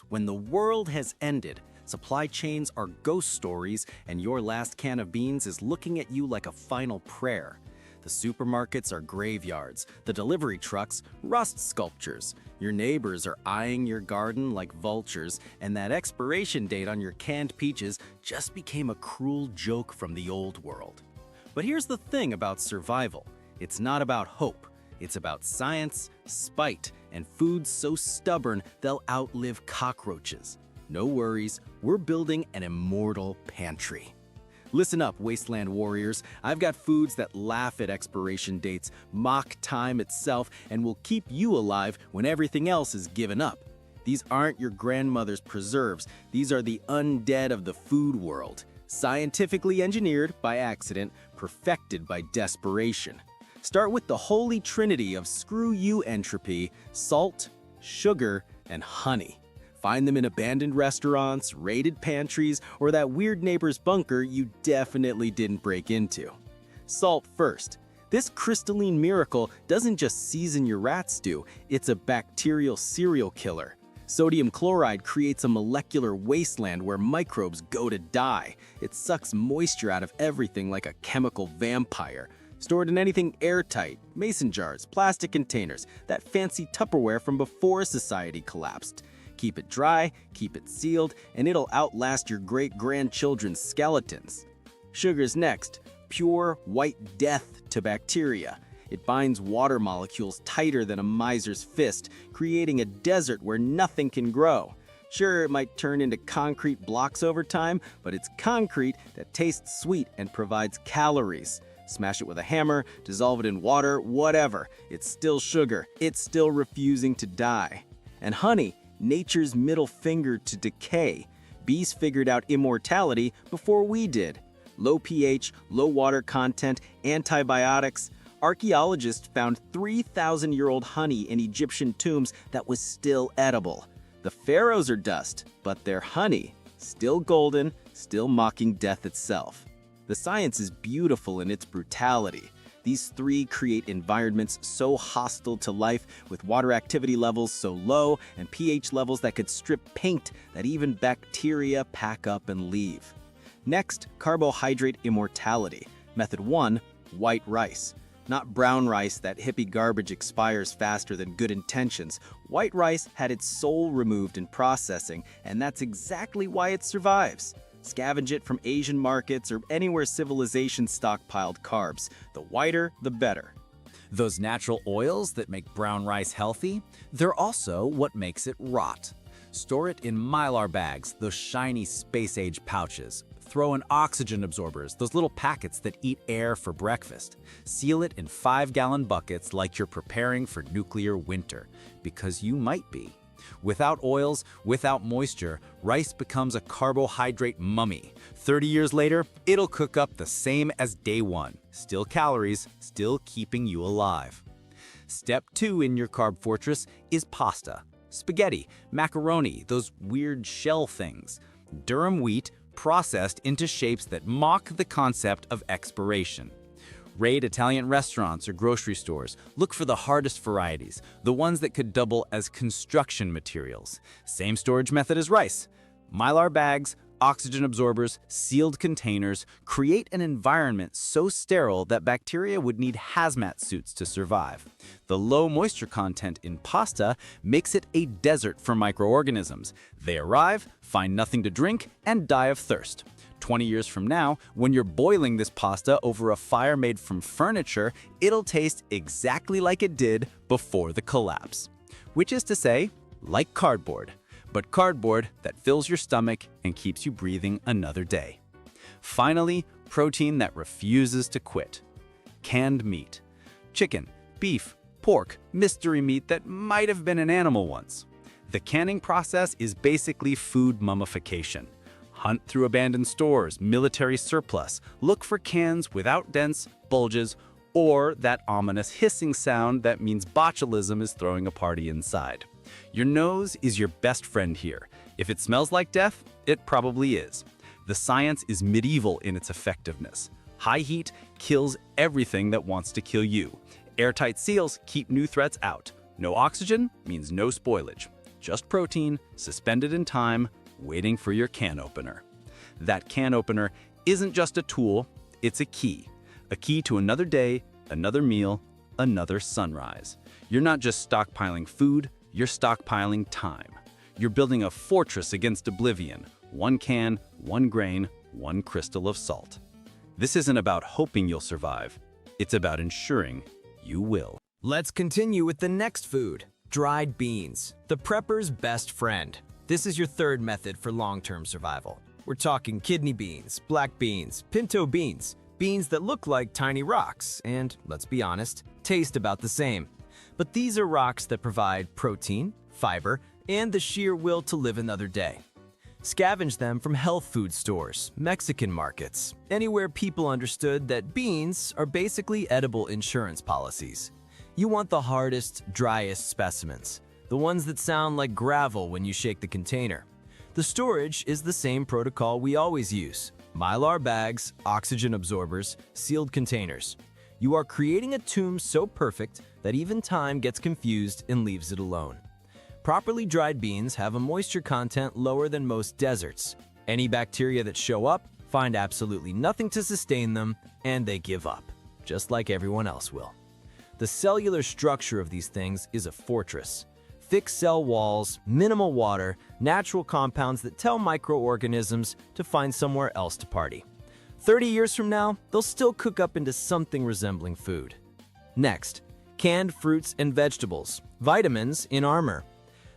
When the world has ended, supply chains are ghost stories, and your last can of beans is looking at you like a final prayer. The supermarkets are graveyards, the delivery trucks, rust sculptures. Your neighbors are eyeing your garden like vultures, and that expiration date on your canned peaches just became a cruel joke from the old world. But here's the thing about survival. It's not about hope. It's about science, spite, and foods so stubborn they'll outlive cockroaches. No worries, we're building an immortal pantry. Listen up, wasteland warriors. I've got foods that laugh at expiration dates, mock time itself, and will keep you alive when everything else is given up. These aren't your grandmother's preserves. These are the undead of the food world. Scientifically engineered by accident, perfected by desperation. Start with the holy trinity of screw you entropy, salt, sugar, and honey. Find them in abandoned restaurants, raided pantries, or that weird neighbor's bunker you definitely didn't break into. Salt first. This crystalline miracle doesn't just season your rat stew, it's a bacterial serial killer. Sodium chloride creates a molecular wasteland where microbes go to die. It sucks moisture out of everything like a chemical vampire. Stored in anything airtight, mason jars, plastic containers, that fancy Tupperware from before society collapsed. Keep it dry, keep it sealed, and it'll outlast your great-grandchildren's skeletons. Sugar's next, pure white death to bacteria. It binds water molecules tighter than a miser's fist, creating a desert where nothing can grow. Sure, it might turn into concrete blocks over time, but it's concrete that tastes sweet and provides calories. Smash it with a hammer, dissolve it in water, whatever. It's still sugar. It's still refusing to die. And honey, nature's middle finger to decay. Bees figured out immortality before we did. Low pH, low water content, antibiotics. Archaeologists found 3,000-year-old honey in Egyptian tombs that was still edible. The pharaohs are dust, but their honey, still golden, still mocking death itself. The science is beautiful in its brutality. These three create environments so hostile to life, with water activity levels so low and pH levels that could strip paint that even bacteria pack up and leave. Next, carbohydrate immortality. Method 1, white rice. Not brown rice, that hippie garbage expires faster than good intentions. White rice had its soul removed in processing, and that's exactly why it survives. Scavenge it from Asian markets or anywhere civilization stockpiled carbs. The whiter, the better. Those natural oils that make brown rice healthy, they're also what makes it rot. Store it in Mylar bags, those shiny space-age pouches. Throw in oxygen absorbers, those little packets that eat air for breakfast. Seal it in 5-gallon buckets like you're preparing for nuclear winter, because you might be. Without oils, without moisture, rice becomes a carbohydrate mummy. 30 years later, it'll cook up the same as day one. Still calories, still keeping you alive. Step 2 in your carb fortress is pasta. Spaghetti, macaroni, those weird shell things. Durum wheat processed into shapes that mock the concept of expiration. Raid Italian restaurants or grocery stores. Look for the hardest varieties, the ones that could double as construction materials. Same storage method as rice. Mylar bags, oxygen absorbers, sealed containers create an environment so sterile that bacteria would need hazmat suits to survive. The low moisture content in pasta makes it a desert for microorganisms. They arrive, find nothing to drink, and die of thirst. 20 years from now, when you're boiling this pasta over a fire made from furniture, it'll taste exactly like it did before the collapse. Which is to say, like cardboard, but cardboard that fills your stomach and keeps you breathing another day. Finally, protein that refuses to quit. Canned meat. Chicken, beef, pork, mystery meat that might have been an animal once. The canning process is basically food mummification. Hunt through abandoned stores, military surplus. Look for cans without dents, bulges, or that ominous hissing sound that means botulism is throwing a party inside. Your nose is your best friend here. If it smells like death, it probably is. The science is medieval in its effectiveness. High heat kills everything that wants to kill you. Airtight seals keep new threats out. No oxygen means no spoilage. just protein, suspended in time, waiting for your can opener. That can opener isn't just a tool, it's a key. A key to another day, another meal, another sunrise. You're not just stockpiling food, you're stockpiling time. You're building a fortress against oblivion. One can, one grain, one crystal of salt. This isn't about hoping you'll survive. It's about ensuring you will. Let's continue with the next food, dried beans, the prepper's best friend. This is your third method for long-term survival. We're talking kidney beans, black beans, pinto beans, beans that look like tiny rocks and, let's be honest, taste about the same. But these are rocks that provide protein, fiber, and the sheer will to live another day. Scavenge them from health food stores, Mexican markets, anywhere people understood that beans are basically edible insurance policies. You want the hardest, driest specimens, the ones that sound like gravel when you shake the container. The storage is the same protocol we always use: Mylar bags, oxygen absorbers, sealed containers. You are creating a tomb so perfect that even time gets confused and leaves it alone. Properly dried beans have a moisture content lower than most deserts. Any bacteria that show up find absolutely nothing to sustain them, and they give up, just like everyone else will. The cellular structure of these things is a fortress. Thick cell walls, minimal water, natural compounds that tell microorganisms to find somewhere else to party. 30 years from now, they'll still cook up into something resembling food. Next, canned fruits and vegetables, vitamins in armor.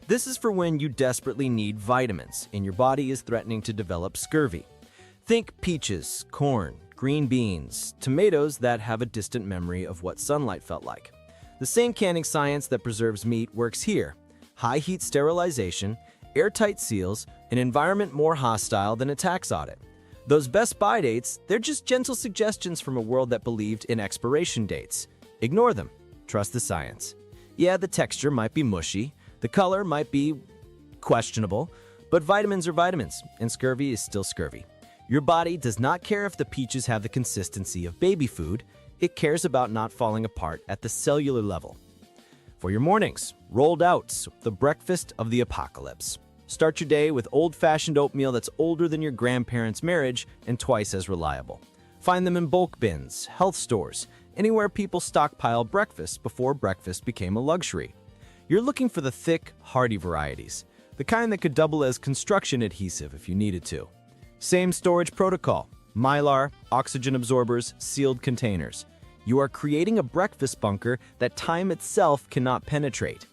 This is for when you desperately need vitamins and your body is threatening to develop scurvy. Think peaches, corn, green beans, tomatoes that have a distant memory of what sunlight felt like. The same canning science that preserves meat works here. High heat sterilization, airtight seals, an environment more hostile than a tax audit. Those best buy dates, they're just gentle suggestions from a world that believed in expiration dates. Ignore them. Trust the science. Yeah, the texture might be mushy, the color might be questionable, but vitamins are vitamins, and scurvy is still scurvy. Your body does not care if the peaches have the consistency of baby food. It cares about not falling apart at the cellular level. For your mornings, rolled oats, the breakfast of the apocalypse. Start your day with old-fashioned oatmeal that's older than your grandparents' marriage and twice as reliable. Find them in bulk bins, health stores, anywhere people stockpile breakfast before breakfast became a luxury. You're looking for the thick, hearty varieties, the kind that could double as construction adhesive if you needed to. Same storage protocol: Mylar, oxygen absorbers, sealed containers. You are creating a breakfast bunker that time itself cannot penetrate.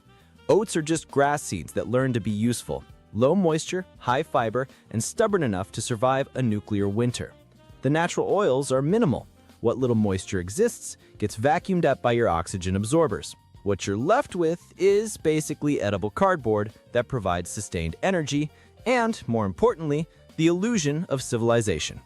Oats are just grass seeds that learn to be useful, low moisture, high fiber, and stubborn enough to survive a nuclear winter. The natural oils are minimal. What little moisture exists gets vacuumed up by your oxygen absorbers. What you're left with is basically edible cardboard that provides sustained energy and, more importantly, the illusion of civilization.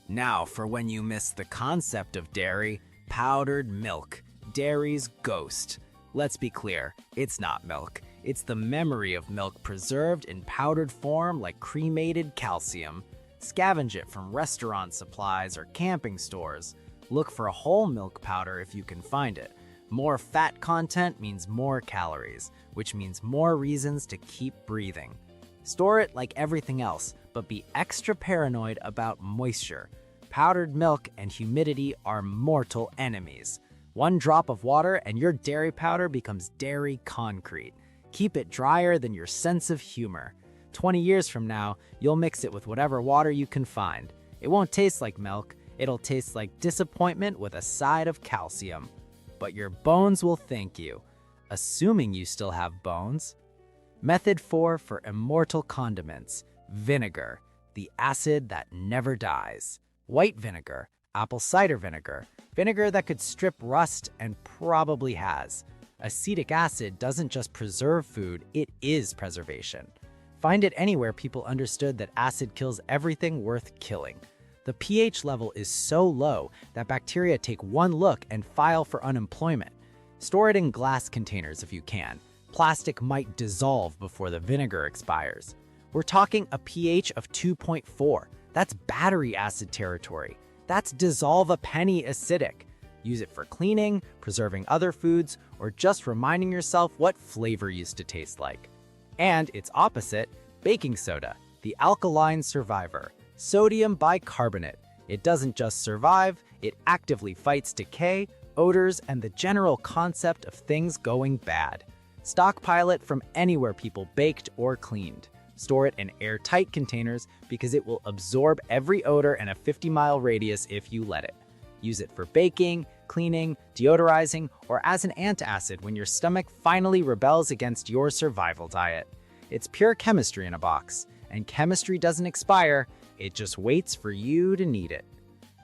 Now for when you miss the concept of dairy: powdered milk, dairy's ghost. Let's be clear, it's not milk. It's the memory of milk preserved in powdered form like cremated calcium. Scavenge it from restaurant supplies or camping stores. Look for a whole milk powder if you can find it. More fat content means more calories, which means more reasons to keep breathing. Store it like everything else, but be extra paranoid about moisture. Powdered milk and humidity are mortal enemies. One drop of water and your dairy powder becomes dairy concrete. Keep it drier than your sense of humor. 20 years from now, you'll mix it with whatever water you can find. It won't taste like milk, it'll taste like disappointment with a side of calcium. But your bones will thank you, assuming you still have bones. Method 4 for immortal condiments: vinegar, the acid that never dies. White vinegar, apple cider vinegar, vinegar that could strip rust and probably has. Acetic acid doesn't just preserve food, it is preservation. Find it anywhere people understood that acid kills everything worth killing. The pH level is so low that bacteria take one look and file for unemployment. Store it in glass containers if you can. Plastic might dissolve before the vinegar expires. We're talking a pH of 2.4. That's battery acid territory. That's dissolve a penny acidic. Use it for cleaning, preserving other foods, or just reminding yourself what flavor used to taste like. And its opposite, baking soda, the alkaline survivor, sodium bicarbonate. It doesn't just survive, it actively fights decay, odors, and the general concept of things going bad. Stockpile it from anywhere people baked or cleaned. Store it in airtight containers because it will absorb every odor in a 50-mile radius if you let it. Use it for baking, cleaning, deodorizing, or as an antacid when your stomach finally rebels against your survival diet. It's pure chemistry in a box, and chemistry doesn't expire, it just waits for you to need it.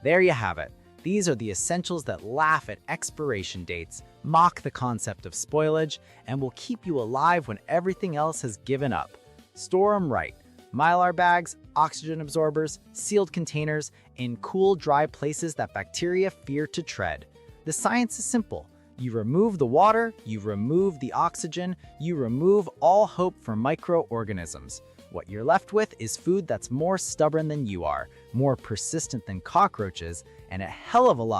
There you have it. These are the essentials that laugh at expiration dates, mock the concept of spoilage, and will keep you alive when everything else has given up. Store them right. Mylar bags, oxygen absorbers, sealed containers, in cool, dry places that bacteria fear to tread. The science is simple. You remove the water, you remove the oxygen, you remove all hope for microorganisms. What you're left with is food that's more stubborn than you are, more persistent than cockroaches, and a hell of a lot